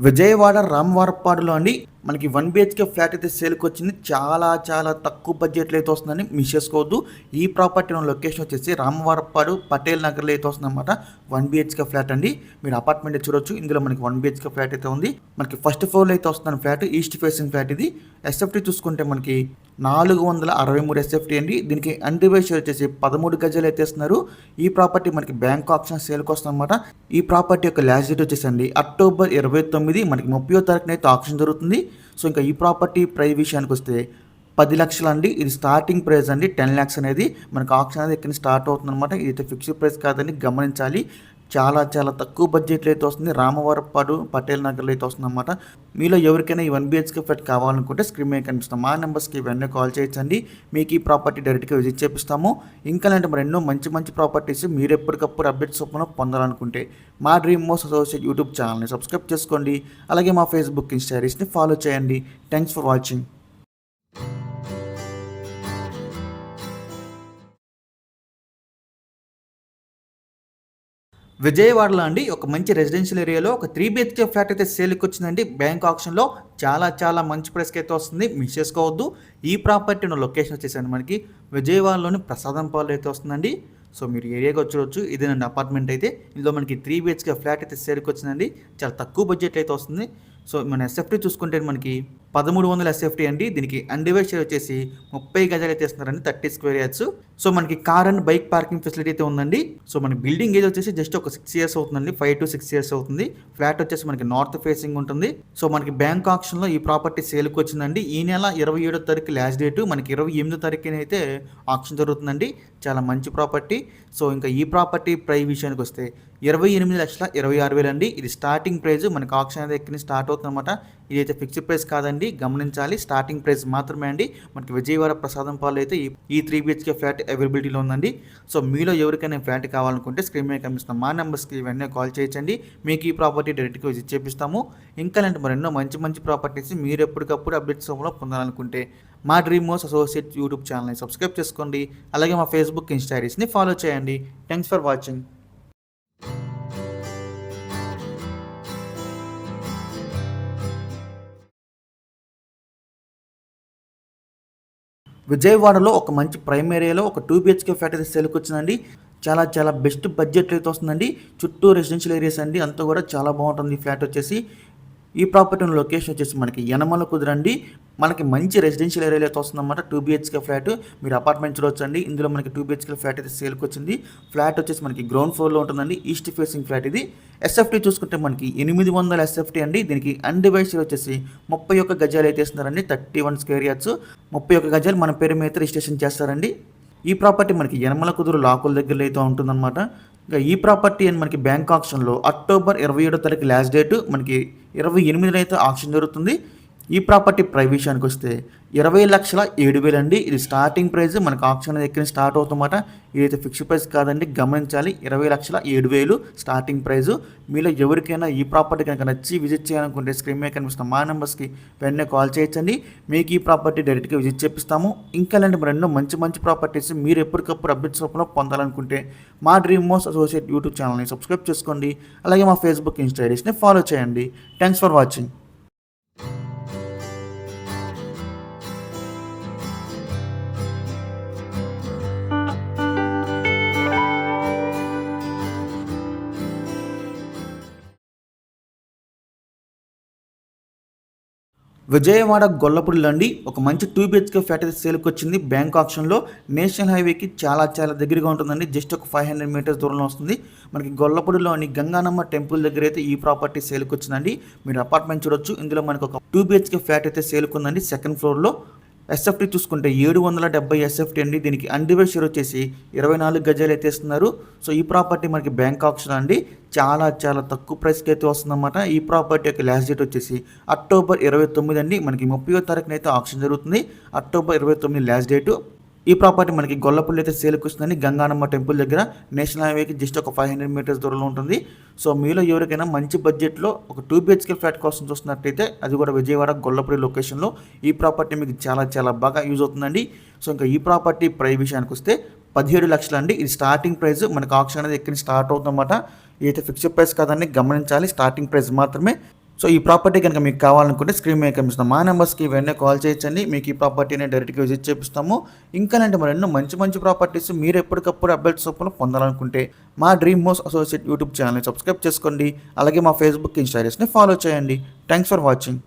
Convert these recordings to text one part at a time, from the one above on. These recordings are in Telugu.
విజయవాడ రామవరప్పాడులో అండి మనకి 1 BHK ఫ్లాట్ అయితే సేల్కి వచ్చింది. చాలా తక్కువ బడ్జెట్లో అయితే వస్తుందని మిస్ చేసుకోవద్దు. ఈ ప్రాపర్టీ ఉన్న లొకేషన్ వచ్చేసి రామవరప్పాడు పటేల్ నగర్లో అయితే వస్తుందన్నమాట. 1 BHK ఫ్లాట్ అండి. మీరు అపార్ట్మెంట్ చూడొచ్చు. ఇందులో మనకి 1 BHK ఫ్లాట్ అయితే ఉంది. మనకి ఫస్ట్ ఫ్లోర్లో అయితే వస్తుంది ఫ్లాట్. ఈస్ట్ ఫేసింగ్ ఫ్లాట్ ఇది. ఎస్ఎఫ్టీ చూసుకుంటే మనకి 463 ఎస్ఎఫ్టీ అండి. దీనికి అన్డివైడ్ షేర్ వచ్చేసి 13 గజాలు అయితే ఇస్తున్నారు. ఈ ప్రాపర్టీ మనకి బ్యాంక్ ఆప్షన్ సేల్కి వస్తుంది అనమాట. ఈ ప్రాపర్టీ యొక్క లాస్ట్ డేట్ వచ్చేసండి అక్టోబర్ 29 మనకి 30వ తారీఖున అయితే ఆప్షన్ జరుగుతుంది. సో ఇంకా ఈ ప్రాపర్టీ ప్రైస్ విషయానికి వస్తే 10 లక్షలు అండి. ఇది స్టార్టింగ్ ప్రైస్ అండి. 10 lakhs అనేది మనకు ఆప్షన్ అనేది ఇక్కడ స్టార్ట్ అవుతుంది అనమాట. ఇదైతే ఫిక్స్డ్ ప్రైస్ కాదని గమనించాలి. చాలా తక్కువ బడ్జెట్లో అయితే వస్తుంది. రామవరప్పాడు పటేల్ నగర్లో అయితే వస్తుంది అనమాట. మీలో ఎవరికైనా ఈ 1 BHK ఫ్లాట్ కావాలనుకుంటే స్క్రీన్ మీద కనిపిస్తాం మా నెంబర్స్కి వెంటనే కాల్ చేయొచ్చండి. మీకు ఈ ప్రాపర్టీ డైరెక్ట్గా విజిట్ చేపిస్తాము. ఇంకా అంటే మరి ఎన్నో మంచి ప్రాపర్టీస్ మీరు ఎప్పటికప్పుడు అప్డేట్స్ చొప్పున పొందాలనుకుంటే మా డ్రీమ్ మోస్ట్ అసోసియేట్ యూట్యూబ్ ఛానల్ని సబ్స్క్రైబ్ చేసుకోండి. అలాగే మా ఫేస్బుక్ ఇన్స్టారీస్ని ఫాలో చేయండి. Thanks for watching. విజయవాడలో అండి ఒక మంచి రెసిడెన్షియల్ ఏరియాలో ఒక 3 BHK ఫ్లాట్ అయితే సేల్కి వచ్చిందండి. బ్యాంక్ ఆప్షన్లో చాలా మంచి ప్రైస్కి అయితే వస్తుంది. మిస్ చేసుకోవద్దు. ఈ ప్రాపర్టీ ఉన్న లొకేషన్ వచ్చేసండి మనకి విజయవాడలోని ప్రసాదం పాలు అయితే వస్తుందండి. సో మీరు ఏరియాగా వచ్చి ఇది నండి అపార్ట్మెంట్ అయితే. ఇందులో మనకి 3 BHK ఫ్లాట్ అయితే సేల్కి వచ్చిందండి. చాలా తక్కువ బడ్జెట్ అయితే వస్తుంది. సో మన ఎస్ఎఫ్టీ చూసుకుంటే మనకి 1300 ఎస్ఎఫ్టీ అండి. దీనికి అన్డివైడ్ షేర్ వచ్చేసి 30 గజాలు అయితే ఇస్తున్నారండి. 30 స్క్వేర్ యార్డ్స్. సో మనకి car and bike parking facility అయితే ఉందండి. సో మన బిల్డింగ్ ఏజ్ వచ్చేసి జస్ట్ ఒక 6 years అవుతుందండి. 5 to 6 years అవుతుంది. ఫ్లాట్ వచ్చేసి మనకి నార్త్ ఫేసింగ్ ఉంటుంది. సో మనకి బ్యాంక్ ఆప్షన్లో ఈ ప్రాపర్టీ సేల్కి వచ్చిందండి. ఈ నెల 27వ తారీఖు లాస్ట్ డేట్. మనకి 28వ తారీఖున అయితే ఆప్షన్ జరుగుతుందండి. చాలా మంచి ప్రాపర్టీ. సో ఇంకా ఈ ప్రాపర్టీ ప్రైస్ విషయానికి వస్తే 28,26,000 అండి. ఇది స్టార్టింగ్ ప్రైస్. మనకి ఆప్షన్ అనేది ఎక్కడి స్టార్ట్ అవుతుంది అనమాట. ఇదైతే ఫిక్స్డ్ ప్రైస్ కాదండి, గమనించాలి. స్టార్టింగ్ ప్రైస్ మాత్రమే అండి. మనకి విజయవాడ ప్రసాదం పాలు అయితే ఈ 3 BHK ఫ్లాట్ అవైలబిలిటీలో ఉందండి. సో మీలో ఎవరికైనా ఫ్లాట్ కావాలనుకుంటే స్క్రీన్ మీద కనిపిస్తాం మా నెంబర్స్కి వెంటనే కాల్ చేయొచ్చండి. మీకు ఈ ప్రాపర్టీ డైరెక్ట్గా విజిట్ చేపిస్తాము. ఇంకా అంటే మరెన్నో మంచి ప్రాపర్టీస్ మీరు ఎప్పటికప్పుడు అప్డేట్స్ పొందాలనుకుంటే మా డ్రీమ్ మోస్ట్ అసోసియేట్ యూట్యూబ్ ఛానల్ని సబ్స్క్రైబ్ చేసుకోండి. అలాగే మా ఫేస్బుక్ ఇన్స్టారీస్ని ఫాలో చేయండి. Thanks for watching. విజయవాడలో ఒక మంచి ప్రైమ్ ఏరియాలో ఒక 2 BHK ఫ్లాట్ అయితే సేల్కి వచ్చిందండి. చాలా బెస్ట్ బడ్జెట్ అయితే వస్తుందండి. చుట్టూ రెసిడెన్షియల్ ఏరియాస్ అండి. అంతా కూడా చాలా బాగుంటుంది. ఈ ఫ్లాట్ వచ్చేసి ఈ ప్రాపర్టీ లొకేషన్ వచ్చేసి మనకి యనమల కుదురండి. మనకి మంచి రెసిడెన్షియల్ ఏరియాలో అయితే వస్తుందన్నమాట. 2 BHK ఫ్లాట్. మీరు అపార్ట్మెంట్ చూడొచ్చండి. ఇందులో మనకి 2 BHK ఫ్లాట్ అయితే సేల్కి వచ్చింది. ఫ్లాట్ వచ్చేసి మనకి గ్రౌండ్ ఫ్లోర్లో ఉంటుందండి. ఈస్ట్ ఫేసింగ్ ఫ్లాట్ ఇది. ఎస్ఎఫ్టీ చూసుకుంటే మనకి 800 ఎస్ఎఫ్టీ అండి. దీనికి అన్డివైడ్ షేర్ వచ్చేసి 31 గజాలు అయితే ఇస్తున్నారండి. 31 స్క్వేర్ యార్డ్స్. 31 గజాలు మన పేరు మీద రిజిస్ట్రేషన్ చేస్తారండి. ఈ ప్రాపర్టీ మనకి యనమల కుదురు లాకుల దగ్గరలో అయితే ఉంటుందన్నమాట. ఇంకా ఈ ప్రాపర్టీ అని మనకి బ్యాంక్ ఆప్షన్లో అక్టోబర్ 27వ తారీఖు లాస్ట్ డేట్. మనకి 28న అయితే ఆప్షన్ జరుగుతుంది. ఈ ప్రాపర్టీ ప్రైస్ విషయానికి వస్తే 20,07,000 అండి. ఇది స్టార్టింగ్ ప్రైస్. మనకు ఆప్షన్ అనేది ఎక్కడ స్టార్ట్ అవుతుందన్నమాట. ఇదైతే ఫిక్స్డ్ ప్రైస్ కాదండి, గమనించాలి. 20,07,000 స్టార్టింగ్ ప్రైస్. మీలో ఎవరికైనా ఈ ప్రాపర్టీ కనుక నచ్చి విజిట్ చేయాలనుకుంటే స్క్రీన్ మీద కనిపిస్తున్న మా నెంబర్స్కి వెంటనే కాల్ చేయొచ్చండి. మీకు ఈ ప్రాపర్టీ డైరెక్ట్గా విజిట్ చేపిస్తాము. ఇంకా అలాంటి మరెన్నో మంచి ప్రాపర్టీస్ మీరు ఎప్పటికప్పుడు అప్డేట్స్ రూపంలో పొందాలనుకుంటే మా డ్రీమ్ మోస్ట్ అసోసియేట్ యూట్యూబ్ ఛానల్ని సబ్స్క్రైబ్ చేసుకోండి. అలాగే మా ఫేస్బుక్ ఇన్స్టాగ్రామ్ని ఫాలో చేయండి. Thanks for watching. విజయవాడ గొల్లపూడిలో అండి ఒక మంచి 2 BHK ఫ్లాట్ అయితే సేల్కి వచ్చింది. బ్యాంక్ ఆప్షన్లో నేషనల్ హైవేకి చాలా దగ్గరగా ఉంటుందండి. జస్ట్ ఒక 500 meters దూరంలో వస్తుంది. మనకి గొల్లపూడిలోని గంగానమ్మ టెంపుల్ దగ్గర అయితే ఈ ప్రాపర్టీ సేల్కి వచ్చిందండి. మీరు అపార్ట్మెంట్ చూడొచ్చు. ఇందులో మనకు ఒక 2 BHK ఫ్లాట్ అయితే సేల్కి ఉందండి. సెకండ్ ఫ్లోర్లో ఎస్ఎఫ్టీ చూసుకుంటే 770 ఎస్ఎఫ్టీ అండి. దీనికి అన్డివైడ్ షేర్ వచ్చేసి 24 గజాలు అయితే ఇస్తున్నారు. సో ఈ ప్రాపర్టీ మనకి బ్యాంక్ ఆప్షన్ అండి. చాలా తక్కువ ప్రైస్కి అయితే వస్తుందన్నమాట. ఈ ప్రాపర్టీ యొక్క లాస్ట్ డేట్ వచ్చేసి అక్టోబర్ 29 అండి. మనకి 30వ తారీఖున అయితే ఆప్షన్ జరుగుతుంది. October 29 last date. ఈ ప్రాపర్టీ మనకి గొల్లపల్లి అయితే సేల్కి వస్తుందని గంగానమ్మ టెంపుల్ దగ్గర నేషనల్ హైవేకి జస్ట్ ఒక 500 meters దూరంలో ఉంటుంది. సో మీలో ఎవరికైనా మంచి బడ్జెట్లో ఒక 2 BHK ఫ్లాట్ కోసం చూస్తున్నట్టయితే అది కూడా విజయవాడ గొల్లపల్లి లొకేషన్లో ఈ ప్రాపర్టీ మీకు చాలా బాగా యూజ్ అవుతుందండి. సో ఇంకా ఈ ప్రాపర్టీ ప్రైస్ విషయానికి వస్తే 17 లక్షలు అండి. ఇది స్టార్టింగ్ ప్రైస్. మనకు ఆప్షన్ అనేది ఎక్కడి స్టార్ట్ అవుతుందన్నమాట. ఇదైతే ఫిక్స్డ్ ప్రైస్ కాదని గమనించాలి. స్టార్టింగ్ ప్రైస్ మాత్రమే. సో ఈ ప్రాపర్టీ కనుక మీకు కావాలనుకుంటే స్క్రీన్ మీద కనిపిస్తున్న మా నెంబర్స్కి వెంటనే కాల్ చేయొచ్చండి. మీకు ఈ ప్రాపర్టీని డైరెక్ట్గా విజిట్ చేపిస్తాము. ఇంకా అంటే మరెన్నో మంచి మంచి ప్రాపర్టీస్ మీరు ఎప్పటికప్పుడు అప్డేట్స్ రూపంలో పొందాలనుకుంటే మా డ్రీమ్ హౌస్ అసోసియేట్ యూట్యూబ్ ఛానల్ని సబ్స్క్రైబ్ చేసుకోండి. అలాగే మా ఫేస్బుక్ ఇన్స్టాగ్రామ్ని ఫాలో చేయండి. Thanks for watching.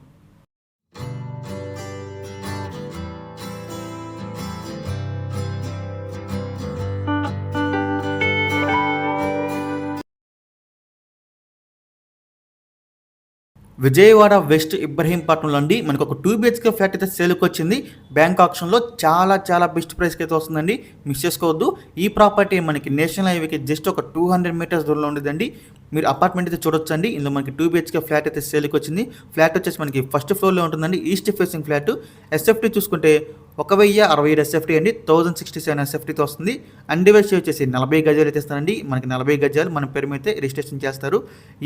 Vijayawada west ఇబ్రహీంపట్నంలో అండి మనకు ఒక 2 BHK ఫ్లాట్ అయితే సేల్కి వచ్చింది. బ్యాంక్ ఆప్షన్లో చాలా బెస్ట్ ప్రైస్కి అయితే వస్తుందండి. మిస్ చేసుకోవద్దు. ఈ ప్రాపర్టీ మనకి నేషనల్ హైవేకి జస్ట్ ఒక 200 మీటర్స్ దూరంలో ఉండేదండి. మీరు అపార్ట్మెంట్ అయితే చూడొచ్చండి. ఇందులో మనకి 2 BHK ఫ్లాట్ అయితే సేల్కి వచ్చింది. ఫ్లాట్ వచ్చేసి మనకి ఫస్ట్ ఫ్లోర్లో ఉంటుందండి. East facing flat. ఎస్ఎఫ్టీ చూసుకుంటే 1067 ఎస్ఎఫ్టీ అండి. 1067 ఎస్ఎఫ్టీతో వస్తుంది. అన్డివైస్ వచ్చేసి 40 గజాలు అయితే ఇస్తానండి. మనకి 40 గజాలు మన పేరు మీద రిజిస్ట్రేషన్ చేస్తారు.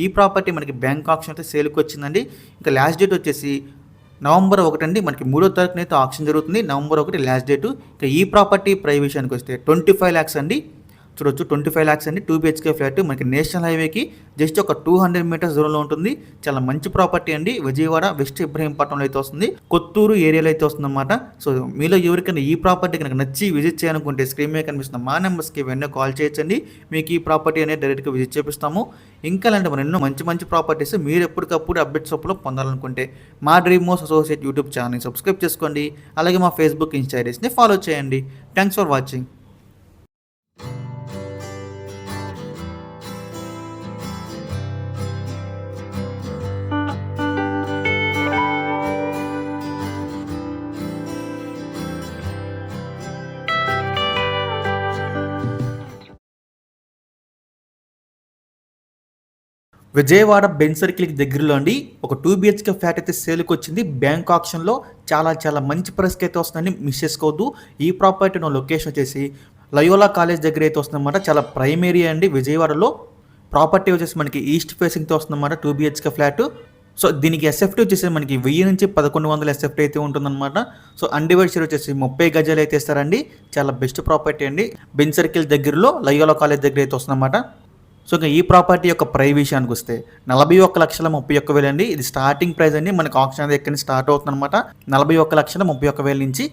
ఈ ప్రాపర్టీ మనకి బ్యాంక్ ఆప్షన్ అయితే సేల్కి వచ్చిందండి. ఇంకా లాస్ట్ డేట్ వచ్చేసి నవంబర్ 1 అండి. మనకి 3వ తారీఖున అయితే ఆప్షన్ జరుగుతుంది. November 1 last date. ఇంకా ఈ ప్రాపర్టీ ప్రైస్ విషయానికి వస్తే 25 lakhs అండి. చూడొచ్చు 25 lakhs అండి. 2 BHK ఫ్లాట్ మనకి నేషనల్ హైవేకి జస్ట్ ఒక 200 మీటర్స్ దూరంలో ఉంటుంది. చాలా మంచి ప్రాపర్టీ అండి. విజయవాడ వెస్ట్ ఇబ్రహీంపట్నంలో అయితే వస్తుంది. కొత్తూరు ఏరియాలో అయితే వస్తుంది అనమాట. సో మీలో ఎవరికైనా ఈ ప్రాపర్టీ కనుక నచ్చి విజిట్ చేయాలనుకుంటే స్క్రీన్ మీద కనిపిస్తున్న మా నెంబర్స్కి వెంటనే కాల్ చేయొచ్చండి. మీకు ఈ ప్రాపర్టీ అనేది డైరెక్ట్గా విజిట్ చేపిస్తాము. ఇంకా అలాంటి మరి ఎన్నో మంచి ప్రాపర్టీస్ మీరు ఎప్పటికప్పుడు అప్డేట్స్ రూపంలో పొందాలనుకుంటే మా డ్రీమ్ హౌస్ అసోసియేట్ యూట్యూబ్ ఛానల్ని సబ్స్క్రైబ్ చేసుకోండి. అలాగే మా ఫేస్బుక్ ఇన్స్టాగ్రామ్ని ఫాలో చేయండి. Thanks for watching. Vijayawada Benz సర్కిల్కి దగ్గరలో అండి ఒక 2 BHK ఫ్లాట్ అయితే సేల్కి వచ్చింది. బ్యాంక్ ఆప్షన్లో చాలా మంచి ప్రైస్కి అయితే వస్తుందండి. మిస్ చేసుకోవద్దు. ఈ ప్రాపర్టీ లొకేషన్ వచ్చేసి లయోలా కాలేజ్ దగ్గర అయితే వస్తుందన్నమాట. చాలా ప్రైమ్ ఏరియా అండి విజయవాడలో. ప్రాపర్టీ వచ్చేసి మనకి ఈస్ట్ ఫేసింగ్తో వస్తుందన్నమాట. 2 BHK ఫ్లాట్. సో దీనికి ఎస్ఎఫ్టీ వచ్చేసి మనకి 1000 నుంచి 1100 ఎస్ఎఫ్టీ అయితే ఉంటుందన్నమాట. సో అన్డివైడ్ షేర్ వచ్చేసి 30 గజాలు అయితే ఇస్తారండి. చాలా బెస్ట్ ప్రాపర్టీ అండి. బెంచ్ సర్కిల్ దగ్గరలో లయోలా కాలేజ్ దగ్గర అయితే వస్తుందన్నమాట. సో ఇంకా ఈ ప్రాపర్టీ యొక్క ప్రైస్ విషయానికి వస్తే 41,31,000 అండి. ఇది స్టార్టింగ్ ప్రైస్ అండి. మనకి ఆప్షన్ దగ్గర నుంచి స్టార్ట్ అవుతుంది అనమాట. 41,31,000 నుంచి.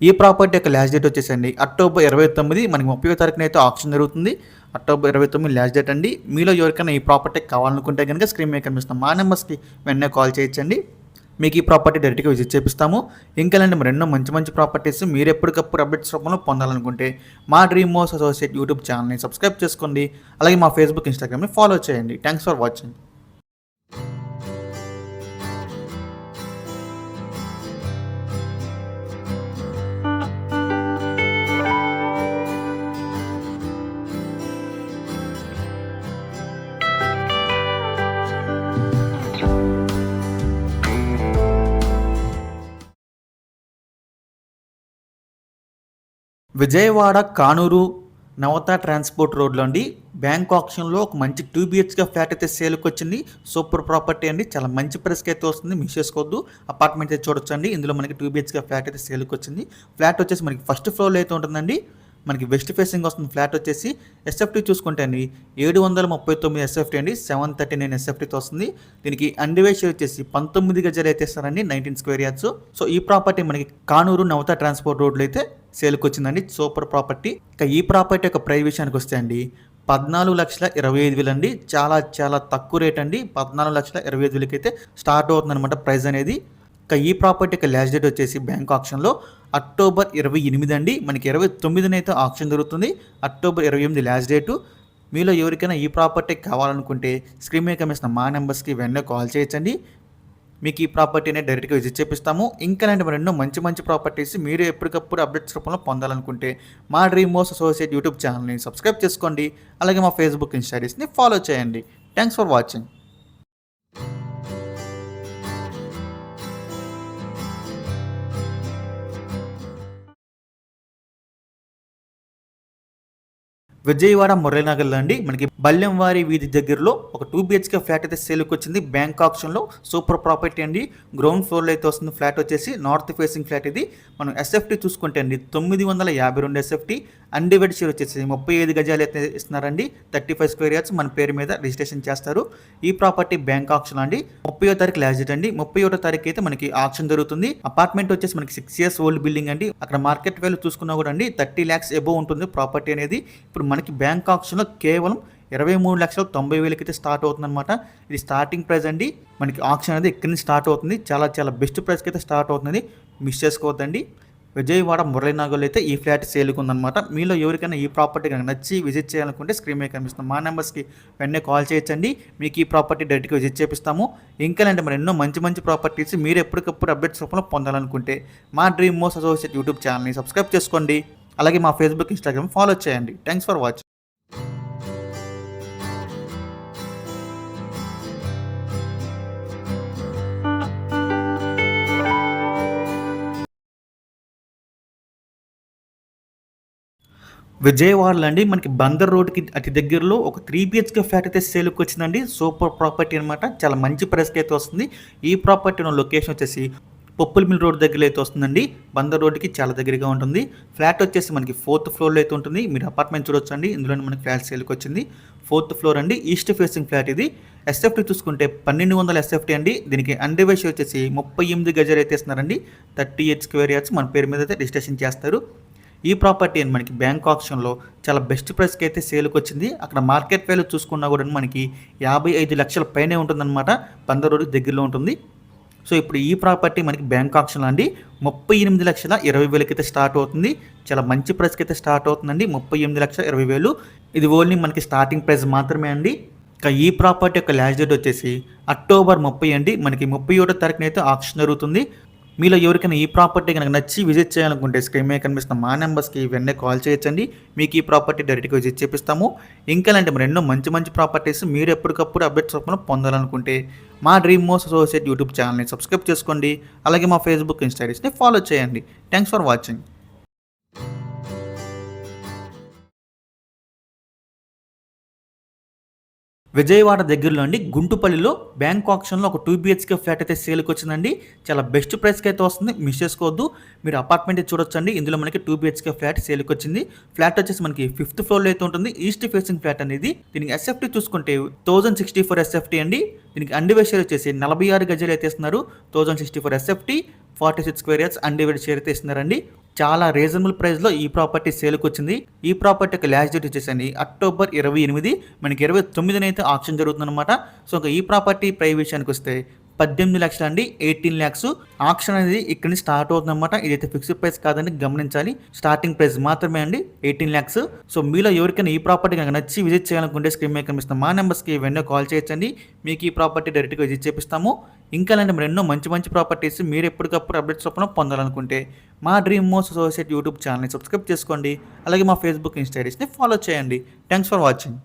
ఈ ప్రాపర్టీ యొక్క లాస్ట్ డేట్ వచ్చేసండి అక్టోబర్ 29. మనకి 30వ తారీఖున అయితే ఆప్షన్ జరుగుతుంది. అక్టోబర్ 29 లాస్ట్ డేట్ అండి. మీలో ఎవరికైనా ఈ ప్రాపర్టీ కావాలనుకుంటే కనుక స్క్రీన్ మీద కనిపిస్తున్న మా నెంబర్స్కి వెంటనే కాల్ చేయొచ్చండి. మీకు ఈ ప్రాపర్టీ డైరెక్ట్గా విజిట్ చేపిస్తాము. ఇంకా మరి ఎన్నో మంచి ప్రాపర్టీస్ మీరు ఎప్పటికప్పుడు అప్డేట్స్ రూపంలో పొందాలనుకుంటే మా డ్రీమ్ హౌస్ అసోసియేట్ యూట్యూబ్ ఛానల్ని సబ్స్క్రైబ్ చేసుకోండి. అలాగే మా ఫేస్బుక్ ఇన్స్టాగ్రామ్ని ఫాలో చేయండి. Thanks for watching. Vijayawada Kanuru Navata transport రోడ్లో అండి బ్యాంక్ ఆప్షన్లో ఒక మంచి 2 BHK ఫ్లాట్ అయితే సేల్కి వచ్చింది. సూపర్ ప్రాపర్టీ అండి. చాలా మంచి ప్రైస్కి అయితే వస్తుంది. మిస్ చేసుకోవద్దు. అపార్ట్మెంట్ అయితే చూడొచ్చండి. ఇందులో మనకి 2 BHK ఫ్లాట్ అయితే సేల్కి వచ్చింది. ఫ్లాట్ వచ్చేసి మనకి ఫస్ట్ ఫ్లోర్లో అయితే ఉంటుందండి. మనకి వెస్ట్ ఫేసింగ్ వస్తుంది. ఫ్లాట్ వచ్చేసి ఎస్ఎఫ్టీ చూసుకుంటే అండి 739 ఎస్ఎఫ్టీ అండి. 739 ఎస్ఎఫ్టీతో వస్తుంది. దీనికి అన్డివైడ్ షేర్ వచ్చేసి 19 గజాలు అయితే ఇస్తారండి. 19 స్క్వేర్ యార్డ్స్. సో ఈ ప్రాపర్టీ మనకి కానూరు నవత ట్రాన్స్పోర్ట్ రోడ్లో అయితే సేల్కి వచ్చిందండి. Super property. ఇంకా ఈ ప్రాపర్టీ యొక్క ప్రైస్ విషయానికి వస్తే అండి 14,25,000 అండి. చాలా తక్కువ రేట్ అండి. 14,25,000 అయితే స్టార్ట్ అవుతుంది అనమాట ప్రైస్ అనేది. ఇంకా ఈ ప్రాపర్టీ యొక్క లాస్ట్ డేట్ వచ్చేసి బ్యాంక్ ఆప్షన్లో అక్టోబర్ 28 అండి. మనకి 29 అయితే ఆప్షన్ జరుగుతుంది. October 28 last date. మీలో ఎవరికైనా ఈ ప్రాపర్టీ కావాలనుకుంటే స్క్రీన్ మీద కనిపిస్తున్న మా నెంబర్స్కి వెంటనే కాల్ చేయొచ్చండి. మీకు ఈ ప్రాపర్టీనే డైరెక్ట్గా విజిట్ చేపిస్తాము. ఇంకా లాంటి మరెన్నో మంచి ప్రాపర్టీస్ మీరు ఎప్పటికప్పుడు అప్డేట్స్ రూపంలో పొందాలనుకుంటే మా డ్రీమ్ హౌస్ అసోసియేట్ యూట్యూబ్ ఛానల్ని సబ్స్క్రైబ్ చేసుకోండి. అలాగే మా ఫేస్బుక్ ఇన్స్టాగ్రామ్ని ఫాలో చేయండి. Thanks for watching. విజయవాడ మురళీనగర్లో అండి మనకి బల్లెంవారి వీధి దగ్గరలో ఒక 2 BHK ఫ్లాట్ అయితే సేల్కి వచ్చింది. బ్యాంక్ ఆప్షన్లో సూపర్ ప్రాపర్టీ అండి. గ్రౌండ్ ఫ్లోర్లో అయితే వస్తుంది. ఫ్లాట్ వచ్చేసి నార్త్ ఫేసింగ్ ఫ్లాట్ ఇది. మనం ఎస్ఎఫ్టీ చూసుకుంటే అండి 952 ఎస్ఎఫ్టీ. అన్డివైడ్ షేర్ వచ్చేసి 35 గజాలు అయితే ఇస్తున్నారండి. 35 స్క్వేర్ యార్డ్స్ మన పేరు మీద రిజిస్ట్రేషన్ చేస్తారు. ఈ ప్రాపర్టీ బ్యాంక్ ఆక్షన్ అండి. 30వ తారీఖు లాస్ట్ డేట్ అండి. 31వ తారీఖు అయితే మనకి ఆక్షన్ జరుగుతుంది. అపార్ట్మెంట్ వచ్చేసి మనకి 6 years ఓల్డ్ బిల్డింగ్ అండి. అక్కడ మార్కెట్ వాల్యూ చూసుకున్నా కూడా అండి 30 lakhs అబోవ్ ఉంటుంది ప్రాపర్టీ అనేది. ఇప్పుడు మనకి బ్యాంక్ ఆక్షన్లో కేవలం 23,90,000 అయితే స్టార్ట్ అవుతుంది అనమాట. ఇది స్టార్టింగ్ ప్రైస్ అండి. మనకి ఆక్షన్ అనేది ఇక్కడి నుంచి స్టార్ట్ అవుతుంది. చాలా చాలా బెస్ట్ ప్రైస్కి అయితే స్టార్ట్ అవుతుంది. మిస్ చేసుకోవద్దండి. విజయవాడ మురళీనగర్లో అయితే ఈ ఫ్లాట్ సేల్కి ఉందన్నమాట. మీలో ఎవరికైనా ఈ ప్రాపర్టీ కనుక నచ్చి విజిట్ చేయాలనుకుంటే స్క్రీన్ మీద కనిపిస్తుంది మా నెంబర్స్కి వెంటనే కాల్ చేయొచ్చండి. మీకు ఈ ప్రాపర్టీ డైరెక్ట్గా విజిట్ చేపిస్తాము. ఇంకా అంటే మరి ఎన్నో మంచి మంచి ప్రాపర్టీస్ మీరు ఎప్పటికప్పుడు అప్డేట్స్ రూపంలో పొందాలనుకుంటే మా డ్రీమ్ మోస్ అసోసియేట్ యూట్యూబ్ ఛానల్ని సబ్స్క్రైబ్ చేసుకోండి. అలాగే మా ఫేస్బుక్, ఇన్స్టాగ్రామ్ ఫాలో చేయండి. Thanks for watching. విజయవాడలో అండి మనకి బందర్ రోడ్కి అతి దగ్గరలో ఒక 3 BHK ఫ్లాట్ అయితే సేల్కి వచ్చిందండి. సూపర్ ప్రాపర్టీ అనమాట. చాలా మంచి ప్రైస్కి అయితే వస్తుంది. ఈ ప్రాపర్టీ ఉన్న లొకేషన్ వచ్చేసి పొప్పుల మిల్ రోడ్ దగ్గర అయితే వస్తుందండి. బందర్ రోడ్కి చాలా దగ్గరగా ఉంటుంది. ఫ్లాట్ వచ్చేసి మనకి 4th ఫ్లోర్లో అయితే ఉంటుంది. మీరు అపార్ట్మెంట్ చూడొచ్చు అండి. ఇందులో మనకి ఫ్లాట్ సేల్కి వచ్చింది. 4th ఫ్లోర్ అండి. ఈస్ట్ ఫేసింగ్ ఫ్లాట్ ఇది. ఎస్ఎఫ్టీ చూసుకుంటే 1200 ఎస్ఎఫ్టీ అండి. దీనికి అన్డివైడ్ వచ్చేసి 38 గజాలు అయితే ఇస్తున్నారండి. 38 స్క్వేర్ యార్డ్స్ మన పేరు మీద అయితే రిజిస్ట్రేషన్ చేస్తారు. ఈ ప్రాపర్టీ అని మనకి బ్యాంక్ ఆప్షన్లో చాలా బెస్ట్ ప్రైస్కి అయితే సేల్కి వచ్చింది. అక్కడ మార్కెట్ వాల్యూ చూసుకున్నా కూడా మనకి 55 లక్షల పైనే ఉంటుందన్నమాట. బందర్ రోడ్డు దగ్గరలో ఉంటుంది. సో ఇప్పుడు ఈ ప్రాపర్టీ మనకి బ్యాంక్ ఆప్షన్లో అండి 38,20,000 అయితే స్టార్ట్ అవుతుంది. చాలా మంచి ప్రైస్కి అయితే స్టార్ట్ అవుతుందండి. 38,20,000 ఇది ఓన్లీ మనకి స్టార్టింగ్ ప్రైస్ మాత్రమే అండి. ఇంకా ఈ ప్రాపర్టీ యొక్క లాస్ట్ డేట్ వచ్చేసి అక్టోబర్ 30 అండి. మనకి 31వ తారీఖున అయితే ఆప్షన్ జరుగుతుంది. మీలో ఎవరికైనా ఈ ప్రాపర్టీ కనుక నచ్చి విజిట్ చేయాలనుకుంటే స్క్రీన్ మీద కనిపిస్తున్న మా నెంబర్స్కి వెంటనే కాల్ చేయొచ్చండి. మీకు ఈ ప్రాపర్టీ డైరెక్ట్గా విజిట్ చేపిస్తాము. ఇంకా అంటే మరి ఎన్నో మంచి మంచి ప్రాపర్టీస్ మీరు ఎప్పటికప్పుడు అప్డేట్స్ రూపంలో పొందాలనుకుంటే మా డ్రీమ్ మోస్ అసోసియేట్ యూట్యూబ్ ఛానల్ని సబ్స్క్రైబ్ చేసుకోండి. అలాగే మా ఫేస్బుక్, ఇన్స్టాగ్రామ్ని ఫాలో చేయండి. Thanks for watching. విజయవాడ దగ్గరలో అండి గుంటుపల్లిలో బ్యాంక్ ఆప్షన్లో ఒక 2 BHK ఫ్లాట్ అయితే సేల్కి వచ్చిందండి. చాలా బెస్ట్ ప్రైస్కి అయితే వస్తుంది. మిస్ చేసుకోవద్దు. మీరు అపార్ట్మెంట్ చూడొచ్చండి. ఇందులో మనకి 2 BHK ఫ్లాట్ సేల్కి వచ్చింది. ఫ్లాట్ వచ్చేసి మనకి 5th ఫ్లోర్లో అయితే ఉంటుంది. ఈస్ట్ ఫేసింగ్ ఫ్లాట్ అనేది. దీనికి ఎస్ఎఫ్టీ చూసుకుంటే 1064 ఎస్ఎఫ్టీ అండి. దీనికి అన్డివైడ్ షేర్ వచ్చేసి 46 గజాలు అయితే ఇస్తున్నారు. 1064 SFT, 46 square yards undivided share అయితే ఇస్తున్నారండి. చాలా రీజనబుల్ ప్రైస్లో ఈ ప్రాపర్టీ సేల్కి వచ్చింది. ఈ ప్రాపర్టీ యొక్క లాస్ట్ డేట్ వచ్చేసండి అక్టోబర్ 28. మనకి 29న అయితే ఆప్షన్ జరుగుతుందన్నమాట. సో ఇంకా ఈ ప్రాపర్టీ ప్రైస్ విషయానికి వస్తే 18 లక్షలు అండి. 18 lakhs ఆప్షన్ అనేది ఇక్కడ నుంచి స్టార్ట్ అవుతుందన్నమాట. ఇదైతే ఫిక్స్డ్ ప్రైస్ కాదని గమనించాలి. స్టార్టింగ్ ప్రైస్ మాత్రమే అండి 18 lakhs. సో మీలో ఎవరికైనా ఈ ప్రాపర్టీ కనుక నచ్చి విజిట్ చేయాలనుకుంటే స్క్రీన్ మీద కనిపిస్తున్న మా నెంబర్స్కి వెంటనే కాల్ చేయొచ్చండి. మీకు ఈ ప్రాపర్టీ డైరెక్ట్గా విజిట్ చేపిస్తాము. ఇంకా అంటే మరి ఎన్నో మంచి మంచి ప్రాపర్టీస్ మీరు ఎప్పటికప్పుడు అప్డేట్స్ రూపంలో పొందాలనుకుంటే మా డ్రీమ్ మోస్ అసోసియేట్ యూట్యూబ్ ఛానల్ని సబ్స్క్రైబ్ చేసుకోండి. అలాగే మా ఫేస్బుక్, ఇన్స్టాగ్రామ్ని ఫాలో చేయండి. Thanks for watching.